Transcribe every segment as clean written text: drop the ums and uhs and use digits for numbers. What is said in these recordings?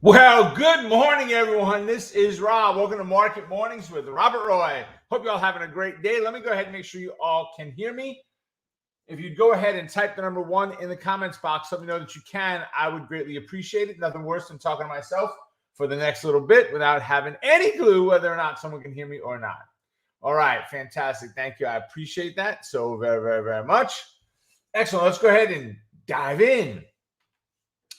Well, good morning, everyone. This is Rob. Welcome to Market Mornings with Robert Roy. Hope you're all having a great day. Let me go ahead and make sure you all can hear me. If you'd go ahead and type the number 1 in the comments box, let me know that you can. I would greatly appreciate it. Nothing worse than talking to myself for the next little bit without having any clue whether or not someone can hear me or not. All right, fantastic. Thank you. I appreciate that so very, very, very much. Excellent. Let's go ahead and dive in.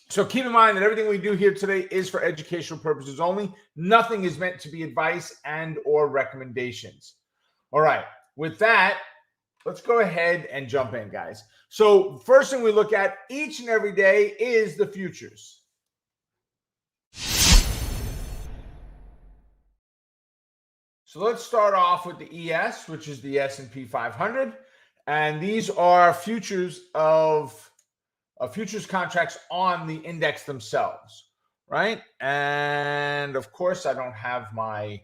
So keep in mind that everything we do here today is for educational purposes only. Nothing is meant to be advice and or recommendations. All right, with that, let's go ahead and jump in, guys. So first thing we look at each and every day is the futures. So let's start off with the ES, which is the S&P 500. And these are futures of futures contracts on the index themselves, right? And of course, I don't have my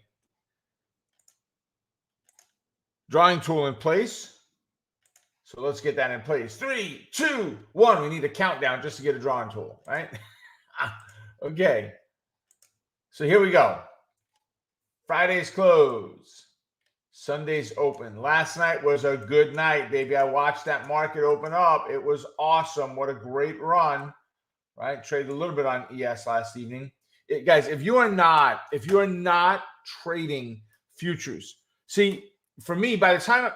drawing tool in place. So let's get that in place. 3, 2, 1. We need a countdown just to get a drawing tool, right? Okay. So here we go. Friday's close. Sunday's open. Last night was a good night, baby. I watched that market open up. It was awesome. What a great run, right? Traded a little bit on ES last evening. Guys, if you are not trading futures, see, for me, by the time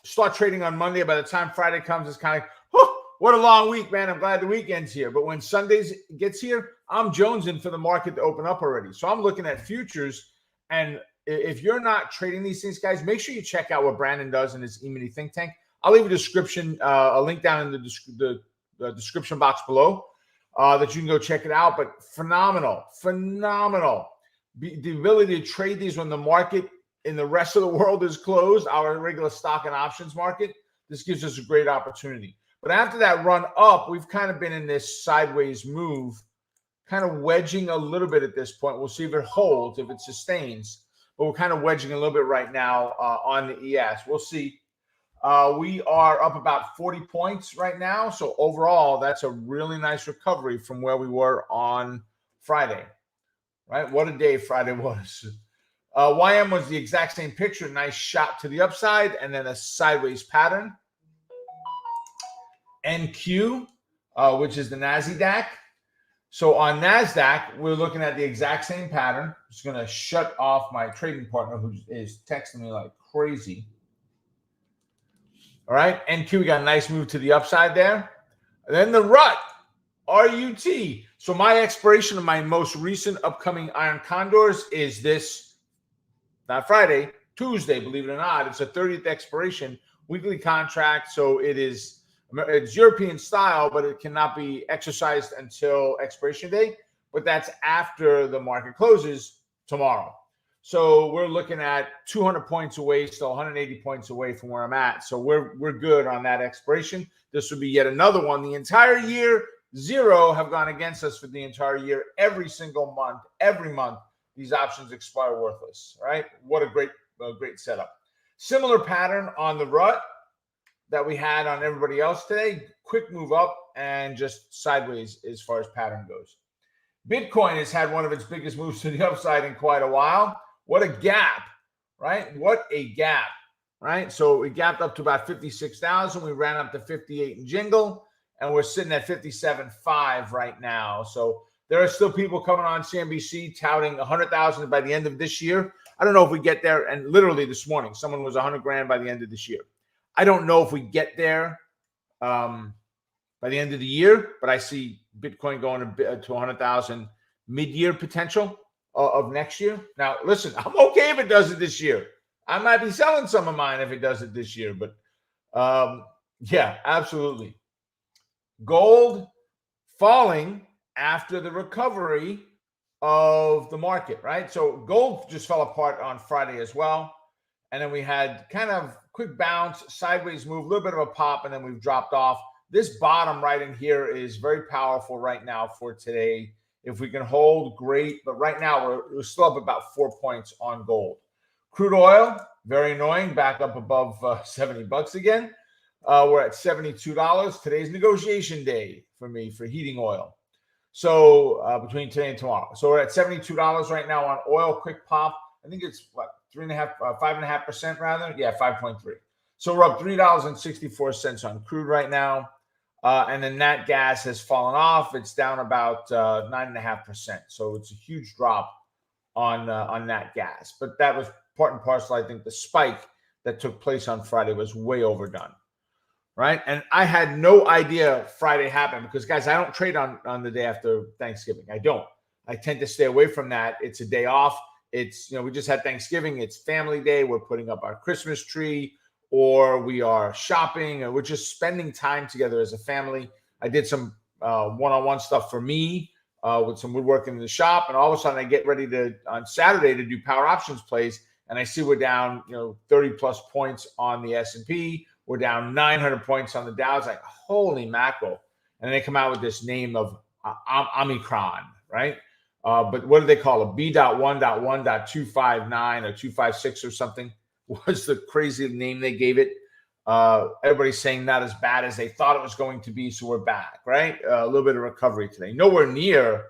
start trading on Monday, by the time Friday comes, it's kind of like, oh, what a long week, man. I'm glad the weekend's here. But when Sundays gets here, I'm jonesing for the market to open up already. So I'm looking at futures, and if you're not trading these things, guys, make sure you check out what Brandon does in his E-mini think tank. I'll leave a link down in the description box below that you can go check it out. But phenomenal. The ability to trade these when the market in the rest of the world is closed, our regular stock and options market, this gives us a great opportunity. But after that run up, we've kind of been in this sideways move, kind of wedging a little bit at this point. We'll see if it holds, if it sustains. But we're kind of wedging a little bit right now on the ES. We'll see. We are up about 40 points right now. So overall, that's a really nice recovery from where we were on Friday, right? What a day Friday was. YM was the exact same picture. Nice shot to the upside and then a sideways pattern. NQ, which is the NASDAQ. So on NASDAQ, we're looking at the exact same pattern. I'm just going to shut off my trading partner who is texting me like crazy. All right. NQ, we got a nice move to the upside there. And then the RUT, RUT. So my expiration of my most recent upcoming Iron Condors is this, not Friday, Tuesday, believe it or not. It's a 30th expiration, weekly contract. So it's European style, but it cannot be exercised until expiration day. But that's after the market closes tomorrow. So we're looking at 200 points away, still 180 points away from where I'm at. So we're good on that expiration. This would be yet another one. The entire year, 0 have gone against us for the entire year. Every single month, every month, these options expire worthless, right? What a great setup. Similar pattern on the RUT that we had on everybody else today. Quick move up and just sideways as far as pattern goes. Bitcoin has had one of its biggest moves to the upside in quite a while. What a gap, right? What a gap, right? So we gapped up to about 56,000. We ran up to 58 and jingle, and we're sitting at 57.5 right now. So there are still people coming on CNBC touting 100,000 by the end of this year. I don't know if we get there. And literally this morning, someone was 100 grand by the end of this year. I don't know if we get there by the end of the year, but I see Bitcoin going to 100,000 mid-year potential of next year. Now, listen, I'm okay if it does it this year. I might be selling some of mine if it does it this year, but yeah, absolutely. Gold falling after the recovery of the market, right? So gold just fell apart on Friday as well. And then we had kind of quick bounce, sideways move, a little bit of a pop, and then we've dropped off. This bottom right in here is very powerful right now for today. If we can hold, great. But right now, we're still up about 4 points on gold. Crude oil, very annoying, back up above 70 bucks again. We're at $72. Today's negotiation day for me for heating oil. So between today and tomorrow. So we're at $72 right now on oil. Quick pop. I think it's what, 5.5% rather. Yeah, 5.3. So we're up $3.64 on crude right now. And then nat gas has fallen off. It's down about 9.5%. So it's a huge drop on nat gas. But that was part and parcel. I think the spike that took place on Friday was way overdone. Right. And I had no idea Friday happened because, guys, I don't trade on the day after Thanksgiving. I don't. I tend to stay away from that. It's a day off. It's, we just had Thanksgiving. It's family day. We're putting up our Christmas tree, or we are shopping, and we're just spending time together as a family. I did some one-on-one stuff for me with some woodworking in the shop. And all of a sudden I get ready on Saturday to do power options plays. And I see we're down, 30 plus points on the S&P. We're down 900 points on the Dow. It's like, holy mackerel. And they come out with this name of Omicron, right? But what do they call it? B.1.1.259 or 256 or something was the crazy name they gave it. Everybody's saying not as bad as they thought it was going to be. So we're back, right? A little bit of recovery today. Nowhere near,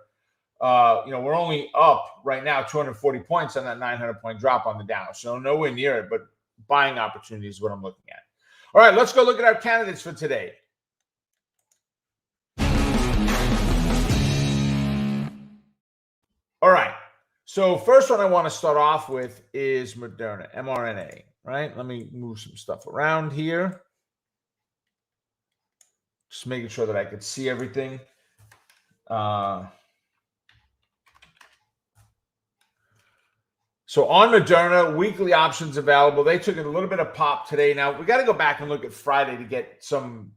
we're only up right now 240 points on that 900 point drop on the Dow. So nowhere near it, but buying opportunity is what I'm looking at. All right, let's go look at our candidates for today. All right. So first one I want to start off with is Moderna, mRNA, right? Let me move some stuff around here. Just making sure that I could see everything. So on Moderna, weekly options available. They took a little bit of pop today. Now, we got to go back and look at Friday to get some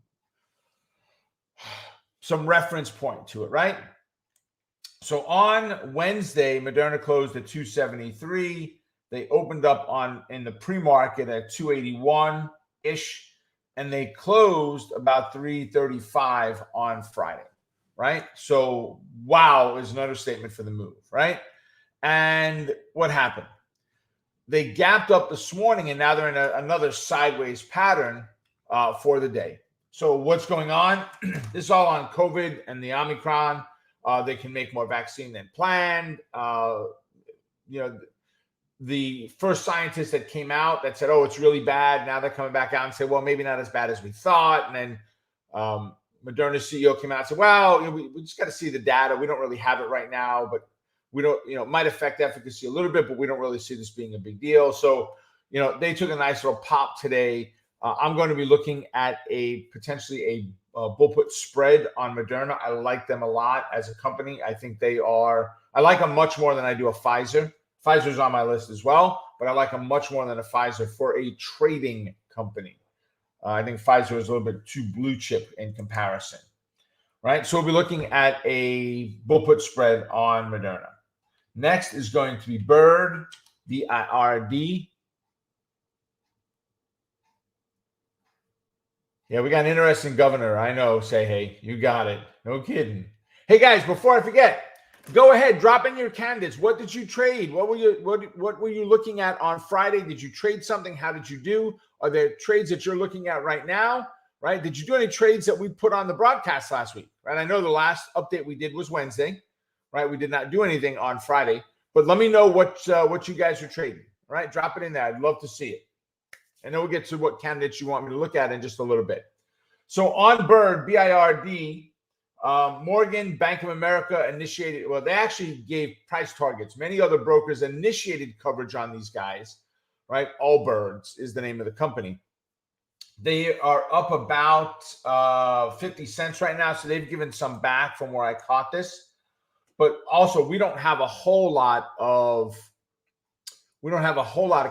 reference point to it, right? So on Wednesday, Moderna closed at 273. They opened up in the pre-market at 281-ish, and they closed about 335 on Friday, right? So wow is another statement for the move, right? And what happened? They gapped up this morning, and now they're in another sideways pattern for the day. So what's going on? This is all on COVID and the Omicron. They can make more vaccine than planned. The first scientists that came out that said, oh, it's really bad. Now they're coming back out and say, well, maybe not as bad as we thought. And then Moderna's CEO came out and said, well, we just got to see the data. We don't really have it right now, but we don't, it might affect efficacy a little bit, but we don't really see this being a big deal. So, they took a nice little pop today. I'm going to be looking at potentially a bull-put spread on Moderna. I like them a lot as a company. I think I like them much more than I do a Pfizer. Pfizer's on my list as well, but I like them much more than a Pfizer for a trading company. I think Pfizer is a little bit too blue chip in comparison, right? So we'll be looking at a bull-put spread on Moderna. Next is going to be Bird, BIRD. Yeah, we got an interesting governor. I know. Say, hey, you got it. No kidding. Hey, guys, before I forget, go ahead, drop in your candidates. What did you trade? What were you looking at on Friday? Did you trade something? How did you do? Are there trades that you're looking at right now? Right? Did you do any trades that we put on the broadcast last week? Right? I know the last update we did was Wednesday. Right? We did not do anything on Friday, but let me know what you guys are trading. All right? Drop it in there. I'd love to see it. And then we'll get to what candidates you want me to look at in just a little bit. So on Bird, BIRD, Morgan, Bank of America initiated, well, they actually gave price targets. Many other brokers initiated coverage on these guys, right? Allbirds is the name of the company. They are up about 50 cents right now. So they've given some back from where I caught this. But also, we don't have a whole lot of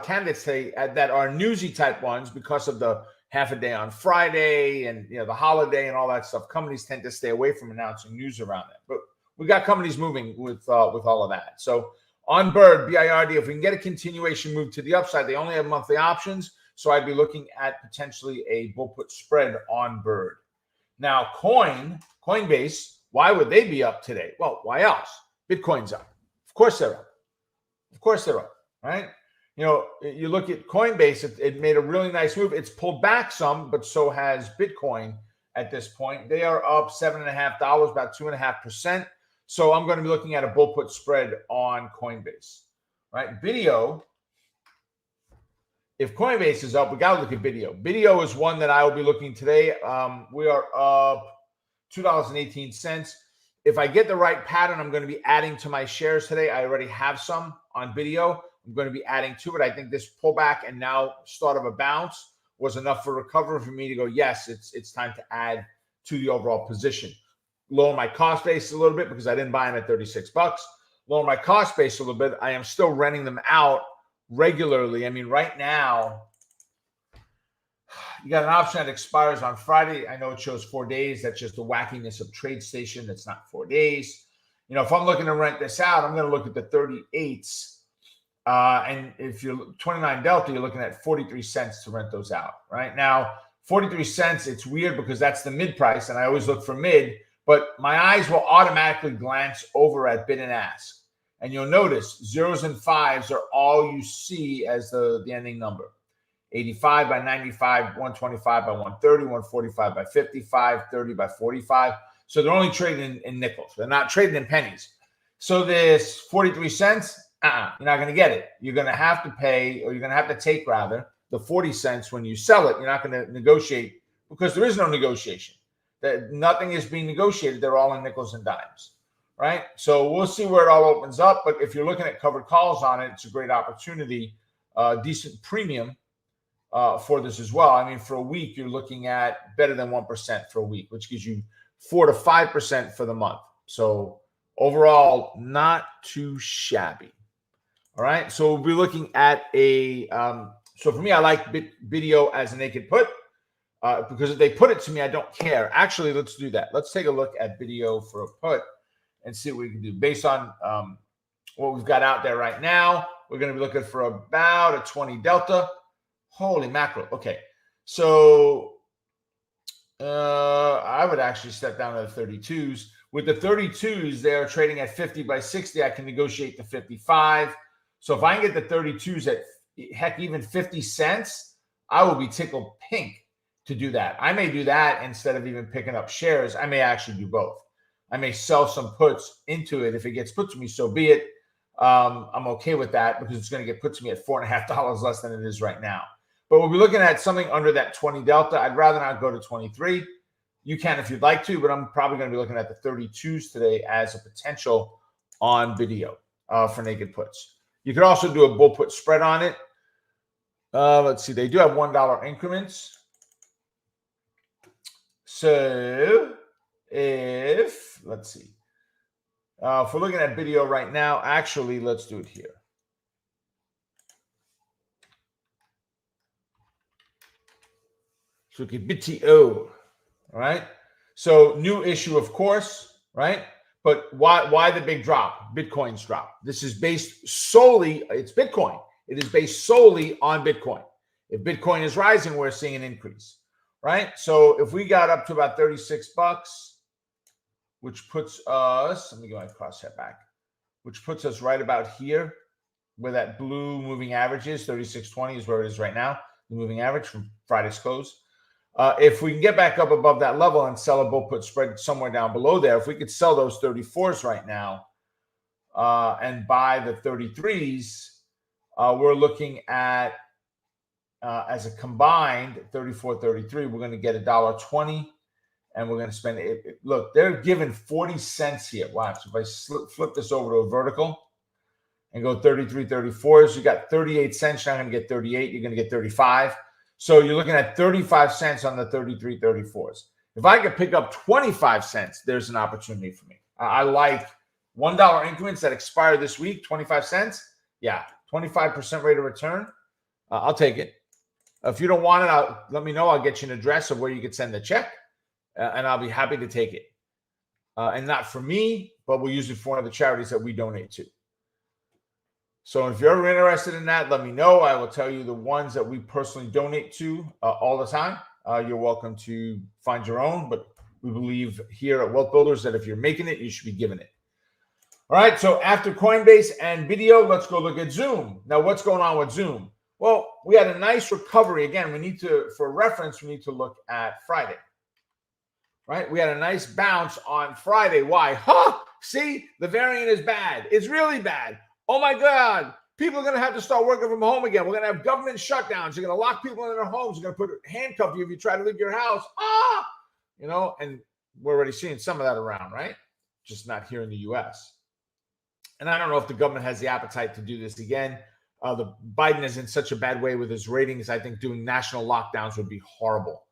candidates today that are newsy type ones because of the half a day on Friday and the holiday and all that stuff. Companies tend to stay away from announcing news around that. But we got companies moving with all of that. So on Bird, BIRD, if we can get a continuation move to the upside, they only have monthly options. So I'd be looking at potentially a bull put spread on Bird. Now, Coinbase, why would they be up today? Well, why else? Bitcoin's up. Of course they're up. Right? You look at Coinbase, it made a really nice move. It's pulled back some, but so has Bitcoin at this point. They are up $7.50, about 2.5%. So I'm going to be looking at a bull put spread on Coinbase, right? Video, if Coinbase is up, we got to look at video. Video is one that I will be looking today. We are up $2.18. If I get the right pattern, I'm going to be adding to my shares today. I already have some on video. I'm going to be adding to it. I think this pullback and now start of a bounce was enough for recovery for me to go, yes, it's time to add to the overall position. Lower my cost base a little bit because I didn't buy them at 36 bucks. Lower my cost base a little bit. I am still renting them out regularly. I mean, right now, you got an option that expires on Friday. I know it shows 4 days. That's just the wackiness of TradeStation. It's not 4 days. You know, if I'm looking to rent this out, I'm going to look at the 38s. And if you're 29 Delta, you're looking at 43 cents to rent those out. Right now, 43 cents, it's weird because that's the mid price. And I always look for mid, but my eyes will automatically glance over at bid and ask. And you'll notice zeros and fives are all you see as the ending number. 85 by 95, 125 by 130, 145 by 55, 30 by 45. So they're only trading in nickels. They're not trading in pennies. So this 43 cents, you're not going to get it. You're going to have to pay, or you're going to have to take rather, the 40 cents when you sell it. You're not going to negotiate because there is no negotiation. Nothing is being negotiated. They're all in nickels and dimes, right? So we'll see where it all opens up. But if you're looking at covered calls on it, it's a great opportunity, decent premium for this as well. I mean, for a week, you're looking at better than 1% for a week, which gives you 4 to 5% for the month. So overall, not too shabby. All right. So we'll be looking at a, so for me, I like video as a naked put because if they put it to me, I don't care. Actually, let's do that. Let's take a look at video for a put and see what we can do based on what we've got out there right now. We're going to be looking for about a 20 Delta. Holy mackerel. Okay. So I would actually step down to the 32s. With the 32s, they're trading at 50 by 60. I can negotiate the 55. So if I can get the 32s at, heck, even 50 cents, I will be tickled pink to do that. I may do that instead of even picking up shares. I may actually do both. I may sell some puts into it. If it gets put to me, so be it. I'm okay with that because it's going to get put to me at $4.50 less than it is right now. But we'll be looking at something under that 20 Delta. I'd rather not go to 23. You can if you'd like to, but I'm probably going to be looking at the 32s today as a potential on video for naked puts. You could also do a bull put spread on it. Let's see. They do have $1 increments. So if, let's see. If we're looking at video right now, actually, let's do it here. So look at BTO, all right? So new issue, of course, right? But why the big drop? Bitcoin's drop. This is based solely, it's Bitcoin. It is based solely on Bitcoin. If Bitcoin is rising, we're seeing an increase, right? So if we got up to about 36 bucks, which puts us, let me get my crosshair back, which puts us right about here where that blue moving average is. 36.20 is where it is right now, the moving average from Friday's close. If we can get back up above that level and sell a bull put spread somewhere down below there, if we could sell those 34s right now and buy the 33s, we're looking at, as a combined 34, 33, we're going to get $1.20 and we're going to spend it. Look, they're giving 40 cents here. Wow. So if I flip this over to a vertical and go 33, 34s, you got 38 cents. You're not going to get 38. You're going to get 35. So you're looking at 35 cents on the 33, 34s. If I could pick up 25 cents, there's an opportunity for me. I like $1 increments that expire this week, 25 cents. Yeah, 25% rate of return. I'll take it. If you don't want it, let me know. I'll get you an address of where you could send the check, and I'll be happy to take it. And not for me, but we'll use it for one of the charities that we donate to. So if you're ever interested in that, let me know. I will tell you the ones that we personally donate to all the time. You're welcome to find your own, but we believe here at Wealth Builders that if you're making it, you should be giving it. All right, so after Coinbase and video, let's go look at Zoom. Now, what's going on with Zoom? Well, we had a nice recovery. Again, we need to, for reference, we need to look at Friday. Right? We had a nice bounce on Friday. Why? see, the variant is bad. It's really bad. Oh my God. People are going to have to start working from home again. We're going to have government shutdowns. You're going to lock people in their homes. You're going to put handcuff you if you try to leave your house. And we're already seeing some of that around, right? Just not here in the U.S. And I don't know if the government has the appetite to do this again. The Biden is in such a bad way with his ratings. I think doing national lockdowns would be horrible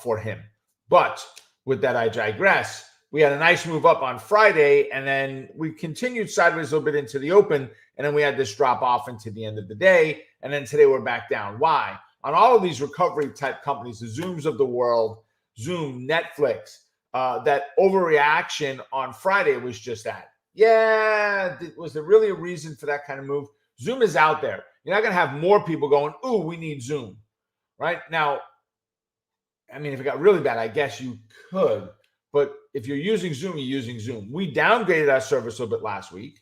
for him. But with that, I digress. We had a nice move up on Friday, and then we continued sideways a little bit into the open, and then we had this drop off into the end of the day, and then today we're back down. Why? On all of these recovery type companies, the Zooms of the world, Zoom, Netflix, that overreaction on Friday was just that. Yeah, was there really a reason for that kind of move? Zoom is out there. You're not going to have more people going, ooh, we need Zoom, right? Now, I mean, if it got really bad, I guess you could. But if you're using Zoom, you're using Zoom. We downgraded our service a little bit last week,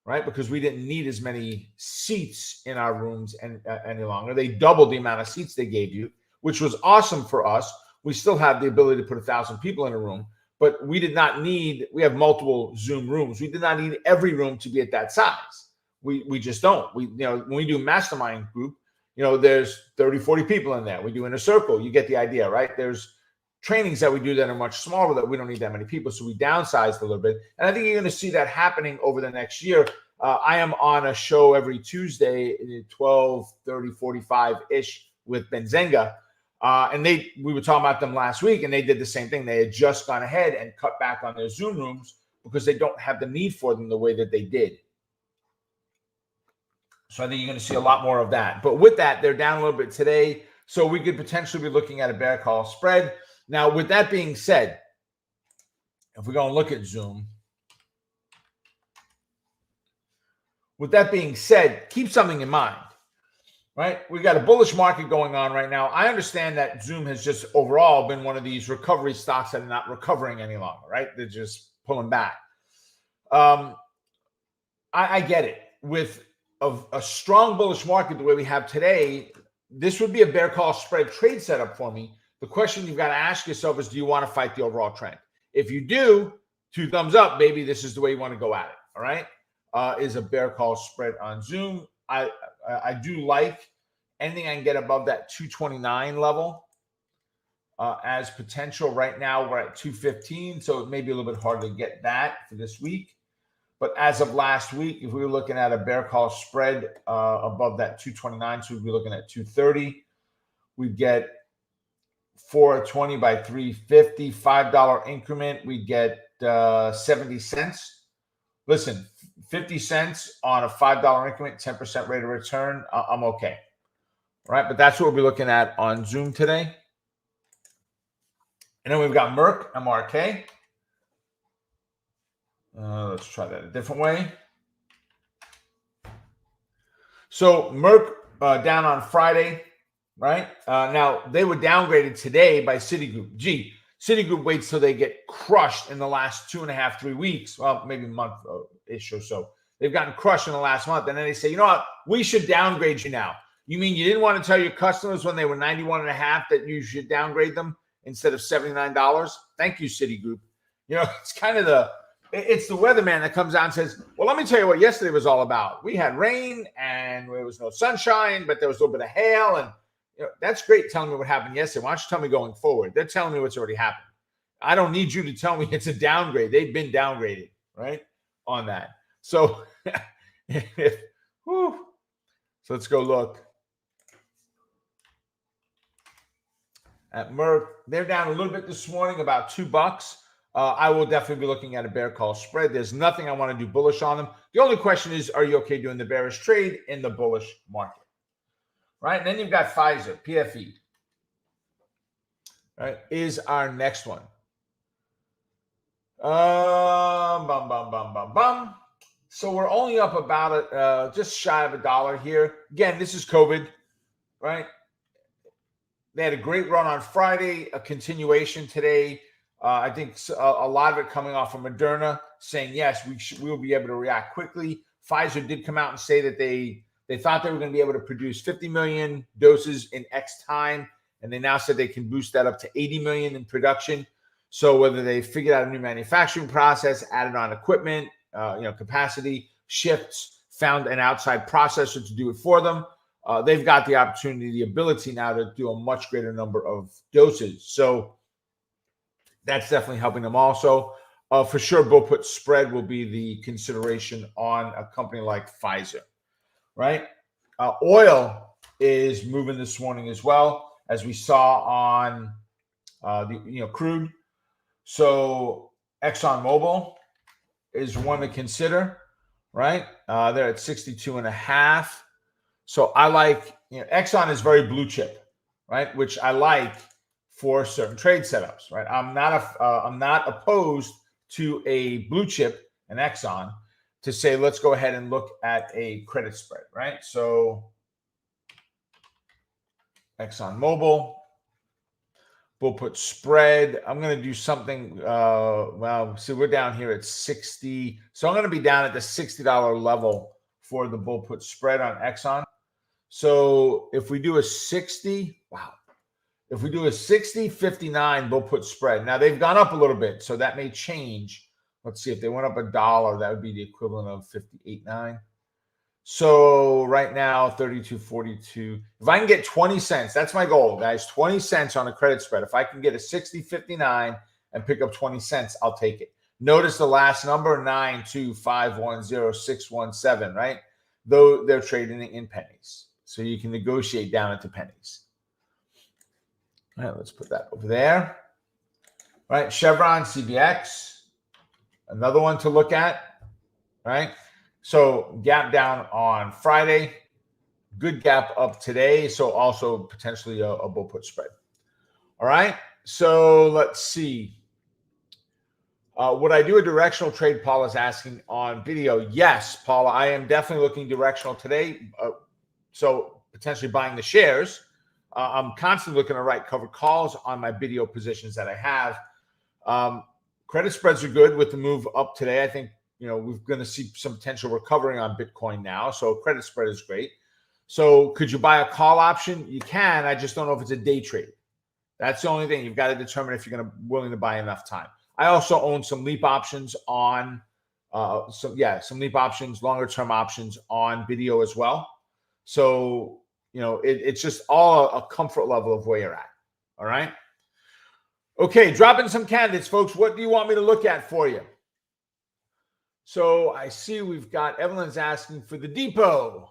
right? Because we didn't need as many seats in our rooms any longer. They doubled the amount of seats they gave you, which was awesome for us. We still have the ability to put 1,000 people in a room, but we have multiple Zoom rooms. We did not need every room to be at that size. We just don't. When we do mastermind group, there's 30, 40 people in there. We do Inner Circle. You get the idea, right? There's trainings that we do that are much smaller that we don't need that many people. So we downsized a little bit. And I think you're going to see that happening over the next year. I am on a show every Tuesday at 12:30, 45-ish with Benzenga. And we were talking about them last week, and they did the same thing. They had just gone ahead and cut back on their Zoom rooms because they don't have the need for them the way that they did. So I think you're going to see a lot more of that. But with that, they're down a little bit today. So we could potentially be looking at a bear call spread. Now, with that being said, if we're going to look at Zoom, with that being said, keep something in mind, right? We got a bullish market going on right now. I understand that Zoom has just overall been one of these recovery stocks that are not recovering any longer, right? They're just pulling back. I get it. With a strong bullish market the way we have today, this would be a bear call spread trade setup for me. The question you've got to ask yourself is, do you want to fight the overall trend? If you do, 2 thumbs up, baby. This is the way you want to go at it. All right. Is a bear call spread on Zoom. I do like anything I can get above that 229 level as potential. Right now we're at 215, so it may be a little bit hard to get that for this week. But as of last week, if we were looking at a bear call spread above that 229, so we'd be looking at 230. We'd get 420 by 350, $5 increment. We get 70 cents. Listen, 50 cents on a $5 increment, 10% rate of return. I'm okay. All right, but that's what we'll be looking at on Zoom today. And then we've got Merck, MRK. Let's try that a different way. So Merck down on Friday, right? Now, they were downgraded today by Citigroup. Citigroup waits till they get crushed in the last 2.5, 3 weeks. Well, maybe a month-ish or so. They've gotten crushed in the last month. And then they say, you know what? We should downgrade you now. You mean you didn't want to tell your customers when they were 91.5 that you should downgrade them instead of $79? Thank you, Citigroup. It's kind of it's the weatherman that comes out and says, well, let me tell you what yesterday was all about. We had rain and there was no sunshine, but there was a little bit of hail. And that's great telling me what happened yesterday. Why don't you tell me going forward? They're telling me what's already happened. I don't need you to tell me it's a downgrade. They've been downgraded, right, on that. So, so let's go look at Merck. They're down a little bit this morning, about $2. I will definitely be looking at a bear call spread. There's nothing I want to do bullish on them. The only question is, are you okay doing the bearish trade in the bullish market? Right? And then you've got Pfizer, PFE. Right? Is our next one. So we're only up about just shy of $1 here. Again, this is COVID, right? They had a great run on Friday, a continuation today. I think a lot of it coming off of Moderna saying, yes, we will be able to react quickly. Pfizer did come out and say that they thought they were going to be able to produce 50 million doses in X time, and they now said they can boost that up to 80 million in production. So whether they figured out a new manufacturing process, added on equipment, capacity, shifts, found an outside processor to do it for them, they've got the opportunity, the ability now to do a much greater number of doses. So that's definitely helping them also. For sure, bull-put spread will be the consideration on a company like Pfizer, right? Oil is moving this morning as well, as we saw on crude. So ExxonMobil is one to consider, right? They're at 62.5. So I like, Exxon is very blue chip, right? Which I like for certain trade setups, right? I'm not opposed to a blue chip, an Exxon, to say, let's go ahead and look at a credit spread, right? So ExxonMobil, we'll put spread. I'm going to do something. See, we're down here at 60. So I'm going to be down at the $60 level for the bull put spread on Exxon. So if we do a 60, if we do a 60.59 bull put spread. Now they've gone up a little bit, so that may change. Let's see, if they went up $1, that would be the equivalent of 58.9. So right now, 32.42. If I can get 20 cents, that's my goal, guys. 20 cents on a credit spread. If I can get a 60.59 and pick up 20 cents, I'll take it. Notice the last number, 92510,617, right? Though they're trading in pennies. So you can negotiate down into pennies. All right, let's put that over there. All right, Chevron, CBX, another one to look at, right? So gap down on Friday, good gap up today. So also potentially a bull put spread. All right. So let's see. Would I do a directional trade? Paula is asking on video. Yes, Paula, I am definitely looking directional today. So potentially buying the shares. I'm constantly looking to write covered calls on my video positions that I have. Credit spreads are good with the move up today. I think, we're going to see some potential recovery on Bitcoin now. So credit spread is great. So could you buy a call option? You can. I just don't know if it's a day trade. That's the only thing. You've got to determine if you're willing to buy enough time. I also own some leap options on some leap options, longer term options on video as well. So, it's just all a comfort level of where you're at. All right. Okay. Dropping some candidates, folks. What do you want me to look at for you? So I see we've got Evelyn's asking for the Depot.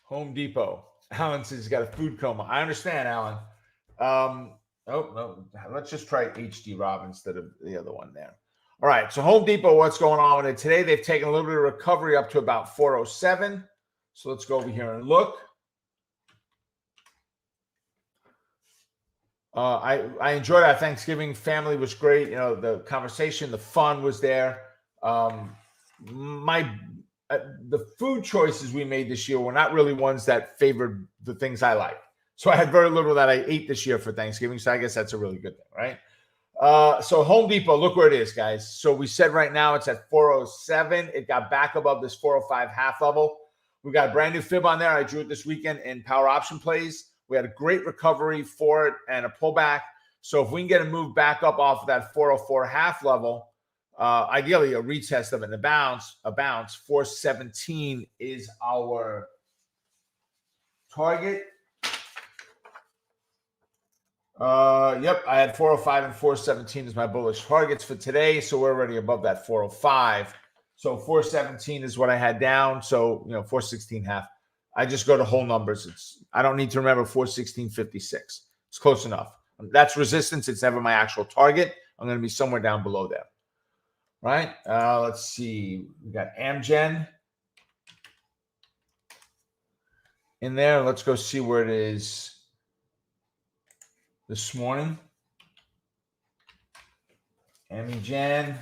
Home Depot. Alan says he's got a food coma. I understand, Alan. No. Let's just try HD Rob instead of the other one there. All right. So Home Depot, what's going on with it today? They've taken a little bit of recovery up to about 407. So let's go over here and look. I enjoyed our Thanksgiving. Family was great. The conversation, the fun was there. The food choices we made this year were not really ones that favored the things I like. So I had very little that I ate this year for Thanksgiving. So I guess that's a really good thing, right? So Home Depot, look where it is, guys. So we said right now it's at 407. It got back above this 405 half level. We got a brand new fib on there. I drew it this weekend in power option plays. We had a great recovery for it and a pullback. So if we can get a move back up off of that 404 half level, ideally a retest of it and a bounce, 417 is our target. Yep, I had 405 and 417 as my bullish targets for today. So we're already above that 405. So 417 is what I had down. So, 416 half. I just go to whole numbers. I don't need to remember 416.56. It's close enough. That's resistance. It's never my actual target. I'm going to be somewhere down below there. Right? Let's see. We got Amgen in there. Let's go see where it is this morning. Amgen.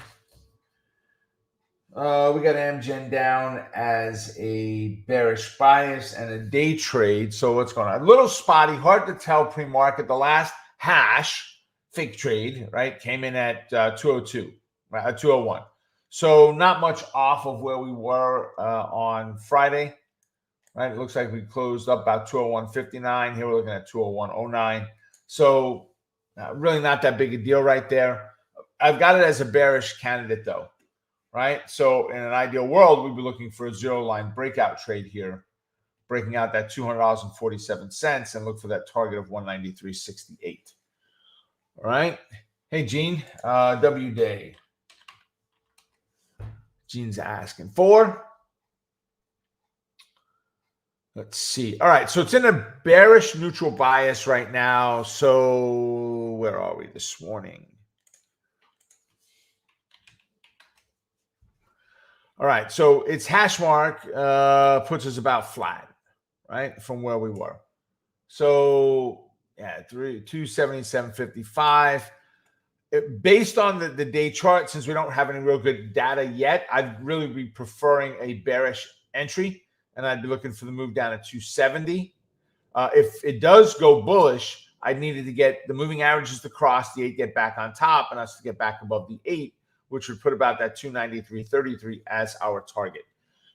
We got Amgen down as a bearish bias and a day trade. So what's going on? A little spotty, hard to tell pre-market. The last hash, fake trade, right, came in at 202, right, 201. So not much off of where we were on Friday, right? It looks like we closed up about 201.59. Here we're looking at 201.09. So Really not that big a deal right there. I've got it as a bearish candidate though, right? So in an ideal world, we'd be looking for a zero line breakout trade here, breaking out that $200.47 and look for that target of 193.68. All right. Hey, Gene, W Day. Gene's asking for. Let's see. All right. So it's in a bearish neutral bias right now. So where are we this morning? All right. So its hash mark puts us about flat, right, from where we were. So yeah, 277.55. Based on the day chart, since we don't have any real good data yet, I'd really be preferring a bearish entry, and I'd be looking for the move down to 270. If it does go bullish, I needed to get the moving averages to cross, the 8 get back on top, and us to get back above the 8, which would put about that 293.33 as our target.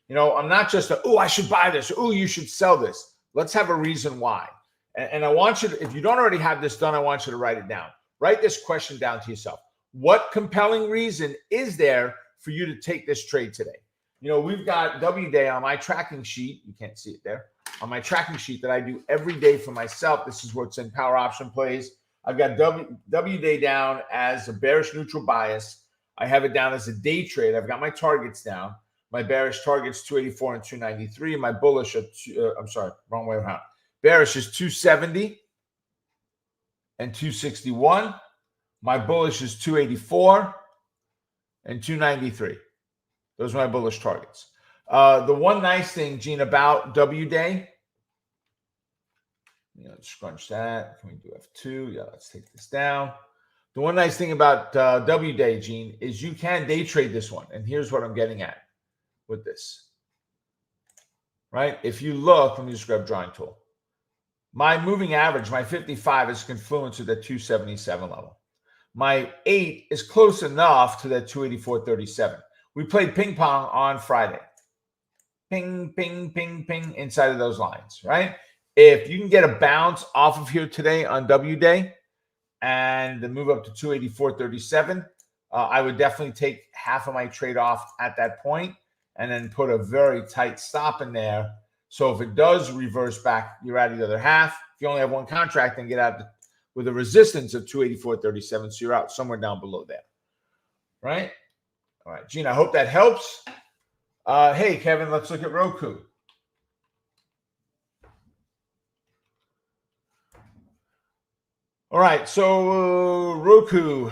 You know, I'm not just I should buy this. You should sell this. Let's have a reason why. And I want you to, if you don't already have this done, I want you to write it down. Write this question down to yourself. What compelling reason is there for you to take this trade today? You know, we've got W Day on my tracking sheet. You can't see it there. On my tracking sheet that I do every day for myself. This is what's in Power Option Plays. I've got W Day down as a bearish neutral bias. I have it down as a day trade. I've got my targets down. My bearish target's 284 and 293. My bullish, wrong way around. Bearish is 270 and 261. My bullish is 284 and 293. Those are my bullish targets. The one nice thing, Gene, about W Day, let's scrunch that. Can we do F2? Yeah, let's take this down. The one nice thing about W Day, Gene, is you can day trade this one. And here's what I'm getting at with this. Right? If you look, let me just grab drawing tool. My moving average, my 55 is confluent to the 277 level. My 8 is close enough to that 284.37. We played ping pong on Friday. Ping, ping, ping, ping inside of those lines, right? If you can get a bounce off of here today on W Day and the move up to 284.37, I would definitely take half of my trade off at that point and then put a very tight stop in there. So if it does reverse back, you're out of the other half. If you only have one contract, then get out with a resistance of 284.37. So you're out somewhere down below there. Right? All right, Gene, I hope that helps. Hey, Kevin, let's look at Roku. All right, so Roku.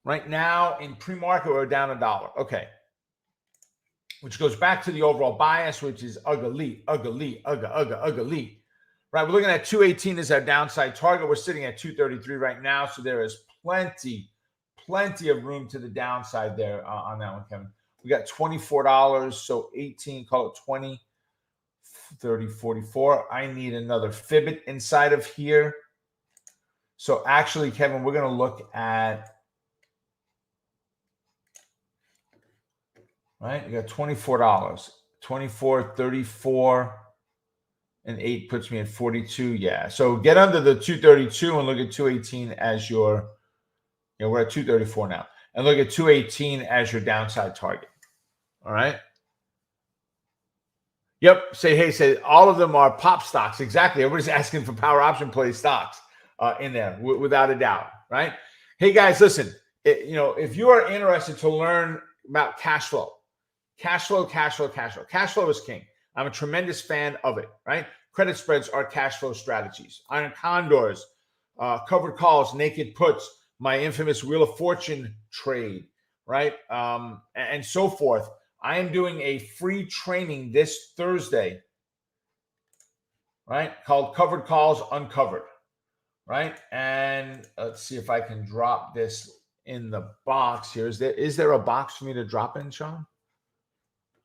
Right now in pre-market, we're down $1. Okay. Which goes back to the overall bias, which is ugly. Right, we're looking at 218 as our downside target. We're sitting at 233 right now, so there is plenty of room to the downside there on that one, Kevin. We got $24, so 18, call it 20, 30, 44. I need another fibit inside of here. So actually, Kevin, we're going to look at, right? You got $24, 24, 34, and 8 puts me at 42. Yeah. So get under the 232 and look at 218 as your, we're at 234 now. And look at 218 as your downside target. All right. Yep. Say all of them are pop stocks. Exactly. Everybody's asking for power option play stocks in there without a doubt. Right. Hey guys, listen, if you are interested to learn about cash flow is king. I'm a tremendous fan of it, right? Credit spreads are cash flow strategies. Iron condors, covered calls, naked puts, my infamous Wheel of Fortune trade, right? And so forth. I am doing a free training this Thursday, right? Called Covered Calls Uncovered, right? And let's see if I can drop this in the box here. Is there a box for me to drop in, Sean?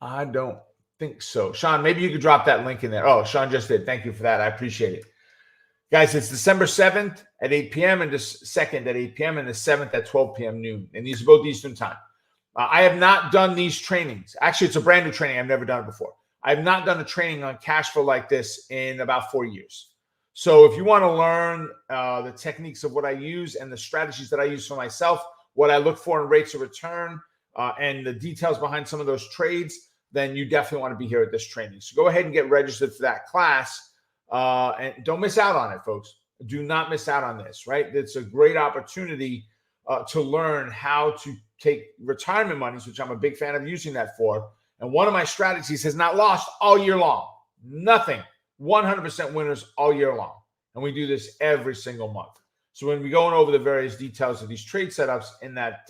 I don't think so. Sean, maybe you could drop that link in there. Oh, Sean just did. Thank you for that. I appreciate it. Guys, it's December 7th at 8 p.m. and the 2nd at 8 p.m. and the 7th at 12 p.m. noon. And these are both Eastern time. I have not done these trainings. Actually, it's a brand new training. I've never done it before. I've not done a training on cash flow like this in about 4 years. So if you want to learn the techniques of what I use and the strategies that I use for myself, what I look for in rates of return, and the details behind some of those trades, then you definitely want to be here at this training. So go ahead and get registered for that class. And don't miss out on it, folks. Do not miss out on this, right? It's a great opportunity to learn how to take retirement monies, which I'm a big fan of using that for. And one of my strategies has not lost all year long. Nothing. 100% winners all year long. And we do this every single month. So when we going over the various details of these trade setups in that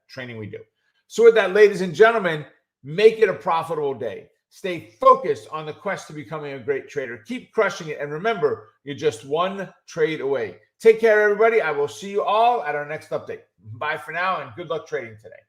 training we do. So with that, ladies and gentlemen, make it a profitable day. Stay focused on the quest to becoming a great trader. Keep crushing it. And remember, you're just one trade away. Take care, everybody. I will see you all at our next update. Bye for now, and good luck trading today.